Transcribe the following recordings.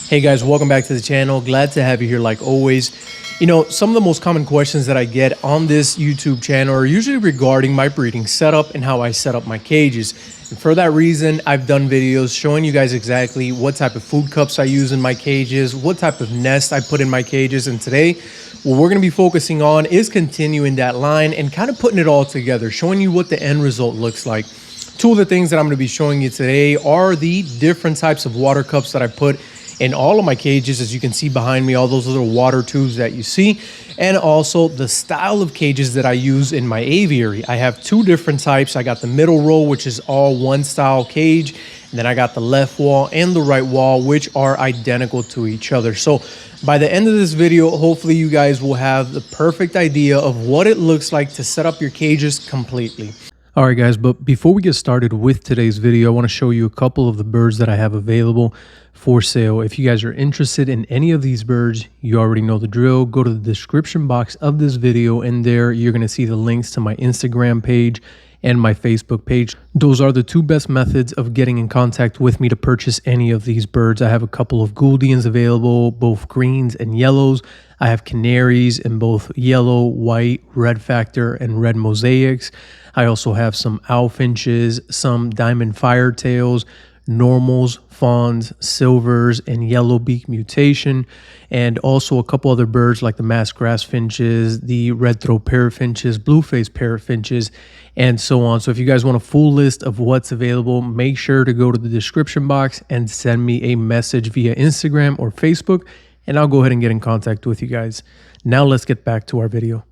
Hey guys, welcome back to the channel. Glad to have you here like always. Some of the most common questions that I get on this YouTube channel are usually regarding my breeding setup and how I set up my cages. And for that reason, I've done videos showing you guys exactly what type of food cups I use in my cages, what type of nest I put in my cages. And today, what we're going to be focusing on is continuing that line and kind of putting it all together, showing you what the end result looks like. Two of the things that I'm going to be showing you today are the different types of water cups that I put in all of my cages, as you can see behind me, all those little water tubes that you see, and also the style of cages that I use in my aviary. I have two different types. I got the middle row, which is all one style cage, and then I got the left wall and the right wall, which are identical to each other. So by the end of this video, hopefully you guys will have the perfect idea of what it looks like to set up your cages completely. All right guys, but before we get started with today's video, I want to show you a couple of the birds that I have available for sale. If you guys are interested in any of these birds, you already know the drill. Go to the description box of this video, and there you're going to see the links to my Instagram page and my Facebook page. Those are the two best methods of getting in contact with me to purchase any of these birds. I have a couple of Gouldians available, both greens and yellows. I have canaries in both yellow, white, red factor, and red mosaics. I also have some owl finches, some diamond firetails, normals, fawns, silvers, and yellow beak mutation, and also a couple other birds like the masked grass finches, the red-throat parrot finches, blue-faced parrot finches, and so on. So if you guys want a full list of what's available, make sure to go to the description box and send me a message via Instagram or Facebook, and I'll go ahead and get in contact with you guys. Now let's get back to our video.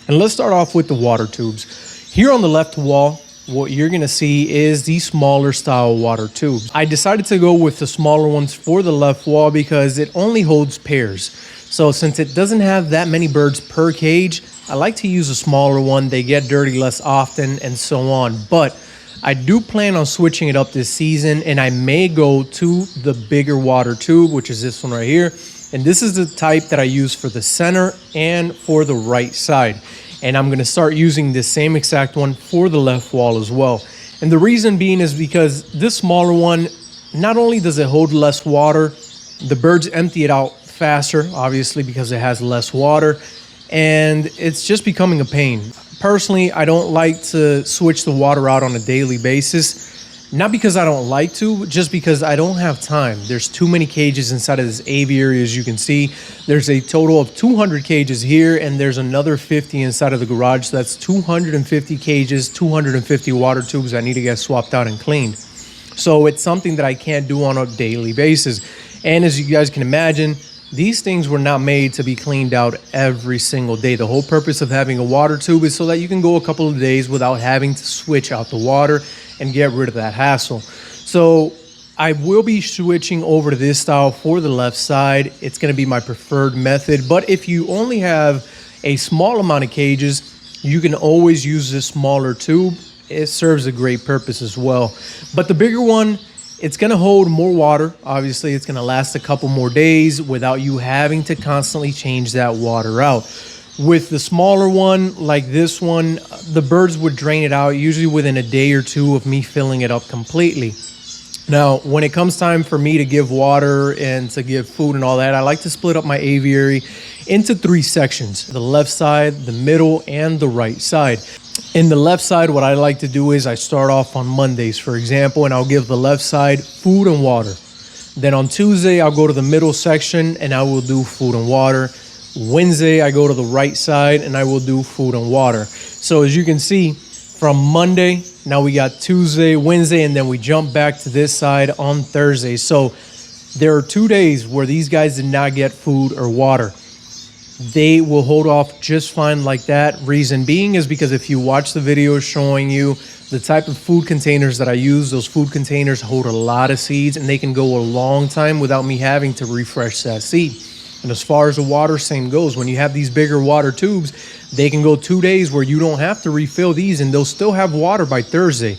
And let's start off with the water tubes. Here on the left wall, what you're going to see is the smaller style water tubes. I decided to go with the smaller ones for the left wall because it only holds pairs. So since it doesn't have that many birds per cage, I like to use a smaller one. They get dirty less often and so on. But I do plan on switching it up this season, and I may go to the bigger water tube, which is this one right here. And this is the type that I use for the center and for the right side. And I'm going to start using this same exact one for the left wall as well. And the reason being is because this smaller one, not only does it hold less water, the birds empty it out faster, obviously, because it has less water, and it's just becoming a pain. Personally, I don't like to switch the water out on a daily basis. Not because I don't like to, just because I don't have time. There's too many cages inside of this aviary, as you can see. There's a total of 200 cages here, and there's another 50 inside of the garage. So that's 250 cages, 250 water tubes that need to get swapped out and cleaned. So it's something that I can't do on a daily basis. And as you guys can imagine, these things were not made to be cleaned out every single day. The whole purpose of having a water tube is so that you can go a couple of days without having to switch out the water and get rid of that hassle. So I will be switching over to this style for the left side. It's going to be my preferred method. But if you only have a small amount of cages, you can always use this smaller tube. It serves a great purpose as well. But the bigger one, it's going to hold more water. Obviously, it's going to last a couple more days without you having to constantly change that water out. With the smaller one, like this one, the birds would drain it out usually within a day or two of me filling it up completely. Now, when it comes time for me to give water and to give food and all that, I like to split up my aviary into three sections: the left side, the middle, and the right side. In the left side, what I like to do is I start off on Mondays, for example, and I'll give the left side food and water. Then on Tuesday, I'll go to the middle section and I will do food and water. Wednesday, I go to the right side and I will do food and water. So as you can see, from Monday, now we got Tuesday, Wednesday, and then we jump back to this side on Thursday. So there are 2 days where these guys did not get food or water. They will hold off just fine like that. Reason being is because if you watch the video showing you the type of food containers that I use, those food containers hold a lot of seeds and they can go a long time without me having to refresh that seed. And as far as the water, same goes. When you have these bigger water tubes, they can go 2 days where you don't have to refill these and they'll still have water by Thursday.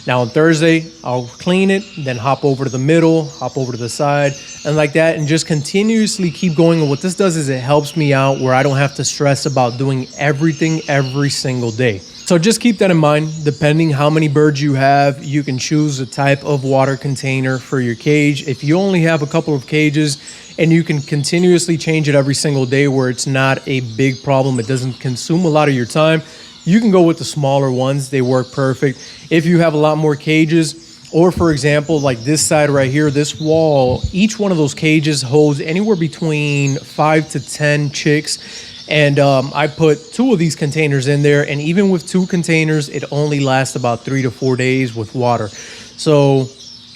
Now on Thursday, I'll clean it, then hop over to the middle, hop over to the side, and like that, and just continuously keep going. And what this does is it helps me out where I don't have to stress about doing everything every single day. So just keep that in mind. Depending how many birds you have, you can choose a type of water container for your cage. If you only have a couple of cages and you can continuously change it every single day where it's not a big problem, it doesn't consume a lot of your time, you can go with the smaller ones. They work perfect. If you have a lot more cages, or for example, like this side right here, this wall, each one of those cages holds anywhere between 5 to 10 chicks. And I put 2 of these containers in there, and even with 2 containers, it only lasts about 3 to 4 days with water. So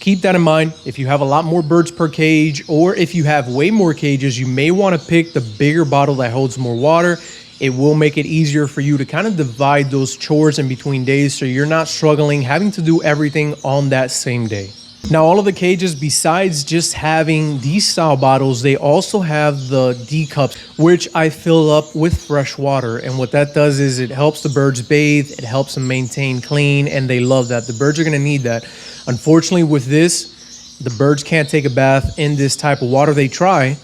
keep that in mind. If you have a lot more birds per cage, or if you have way more cages, you may want to pick the bigger bottle that holds more water. It will make it easier for you to kind of divide those chores in between days, so you're not struggling having to do everything on that same day. Now, all of the cages, besides just having these style bottles, they also have the D cups, which I fill up with fresh water. And what that does is it helps the birds bathe, it helps them maintain clean, and they love that. The birds are going to need that. Unfortunately, with this, the birds can't take a bath in this type of water. They try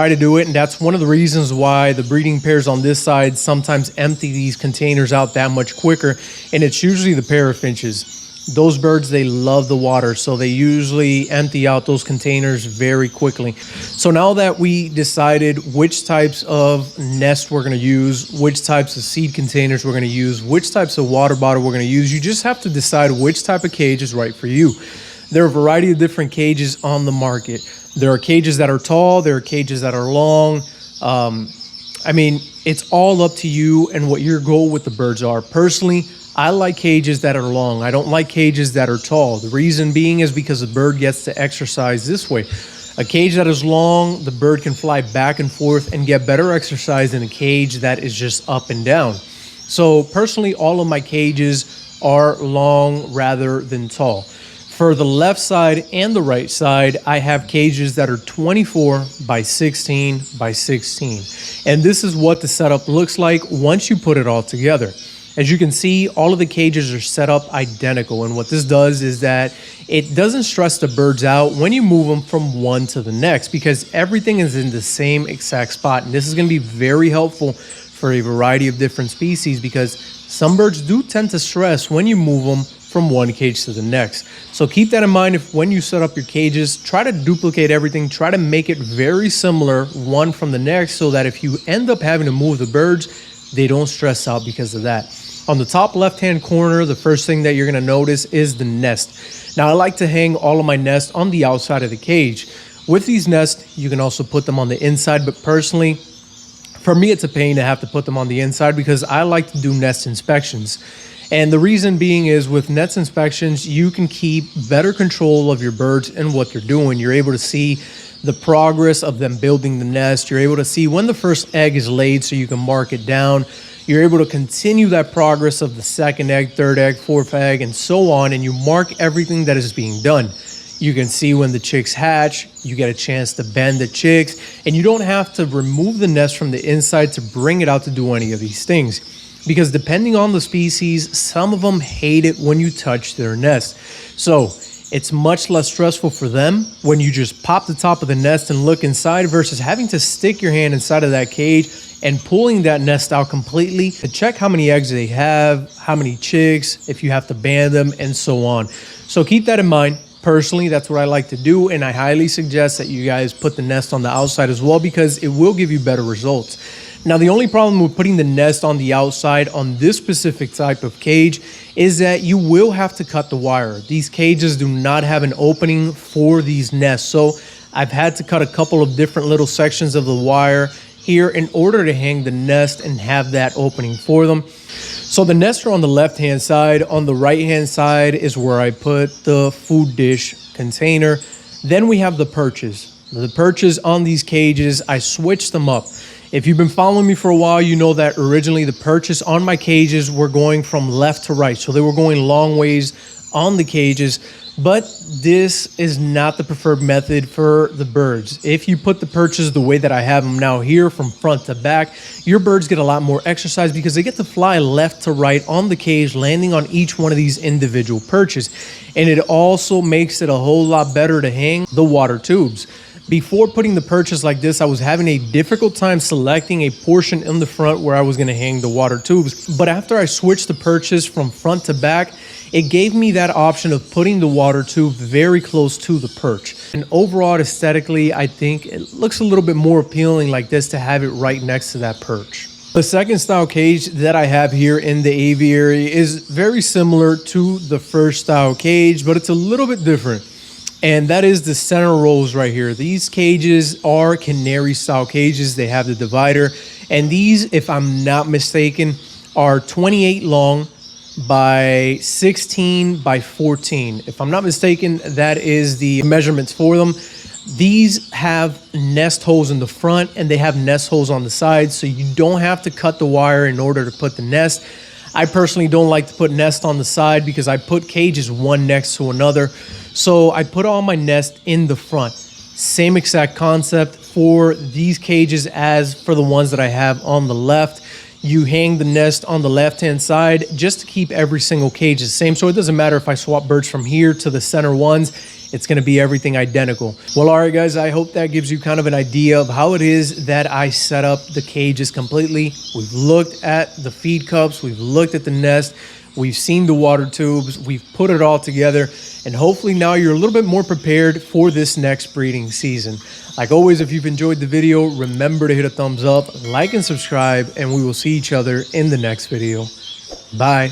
to do it, and that's one of the reasons why the breeding pairs on this side sometimes empty these containers out that much quicker, and it's usually the pair of finches. Those birds, they love the water, so they usually empty out those containers very quickly. So now that we decided which types of nest we're going to use, which types of seed containers we're going to use, which types of water bottle we're going to use, you just have to decide which type of cage is right for you. There are a variety of different cages on the market. There are cages that are tall, there are cages that are long. I mean, it's all up to you and what your goal with the birds are. Personally, I like cages that are long. I don't like cages that are tall. The reason being is because the bird gets to exercise this way. A cage that is long, the bird can fly back and forth and get better exercise than a cage that is just up and down. So personally, all of my cages are long rather than tall. For the left side and the right side, I have cages that are 24 by 16 by 16. And this is what the setup looks like once you put it all together. As you can see, all of the cages are set up identical. And what this does is that it doesn't stress the birds out when you move them from one to the next, because everything is in the same exact spot. And this is going to be very helpful for a variety of different species, because some birds do tend to stress when you move them from one cage to the next. So keep that in mind. If when you set up your cages, try to duplicate everything, try to make it very similar one from the next, so that if you end up having to move the birds, they don't stress out because of that. On the top left-hand corner, the first thing that you're going to notice is the nest. Now, I like to hang all of my nests on the outside of the cage. With these nests, you can also put them on the inside, but personally, for me, it's a pain to have to put them on the inside because I like to do nest inspections. And the reason being is with nest inspections, you can keep better control of your birds and what they're doing. You're able to see the progress of them building the nest. You're able to see when the first egg is laid so you can mark it down. You're able to continue that progress of the second egg, third egg, fourth egg, and so on, and you mark everything that is being done. You can see when the chicks hatch, you get a chance to bend the chicks, and you don't have to remove the nest from the inside to bring it out to do any of these things. Because depending on the species, some of them hate it when you touch their nest. So it's much less stressful for them when you just pop the top of the nest and look inside, versus having to stick your hand inside of that cage and pulling that nest out completely to check how many eggs they have, how many chicks, if you have to band them, and so on. So keep that in mind. Personally, that's what I like to do, and I highly suggest that you guys put the nest on the outside as well, because it will give you better results. Now, the only problem with putting the nest on the outside on this specific type of cage is that you will have to cut the wire. These cages do not have an opening for these nests, so I've had to cut a couple of different little sections of the wire here in order to hang the nest and have that opening for them. So the nests are on the left-hand side. On the right-hand side is where I put the food dish container. Then we have the perches. The perches on these cages, I switched them up. If you've been following me for a while, you know that originally the perches on my cages were going from left to right. So they were going long ways on the cages, but this is not the preferred method for the birds. If you put the perches the way that I have them now here from front to back, your birds get a lot more exercise because they get to fly left to right on the cage, landing on each one of these individual perches. And it also makes it a whole lot better to hang the water tubes. Before putting the perches like this, I was having a difficult time selecting a portion in the front where I was gonna hang the water tubes. But after I switched the perches from front to back, it gave me that option of putting the water tube very close to the perch. And overall, aesthetically, I think it looks a little bit more appealing like this to have it right next to that perch. The second style cage that I have here in the aviary is very similar to the first style cage, but it's a little bit different. And that is the center rows right here. These cages are canary style cages. They have the divider. And these, if I'm not mistaken, are 28 long by 16 by 14. If I'm not mistaken, that is the measurements for them. These have nest holes in the front and they have nest holes on the sides, so you don't have to cut the wire in order to put the nest. I personally don't like to put nest on the side because I put cages one next to another. So I put all my nest in the front. Same exact concept for these cages as for the ones that I have on the left. You hang the nest on the left-hand side just to keep every single cage the same. So it doesn't matter if I swap birds from here to the center ones, it's gonna be everything identical. Well, all right, guys, I hope that gives you kind of an idea of how it is that I set up the cages completely. We've looked at the feed cups, we've looked at the nest, we've seen the water tubes, we've put it all together, and hopefully now you're a little bit more prepared for this next breeding season. Like always, if you've enjoyed the video, remember to hit a thumbs up, like and subscribe, and we will see each other in the next video. Bye.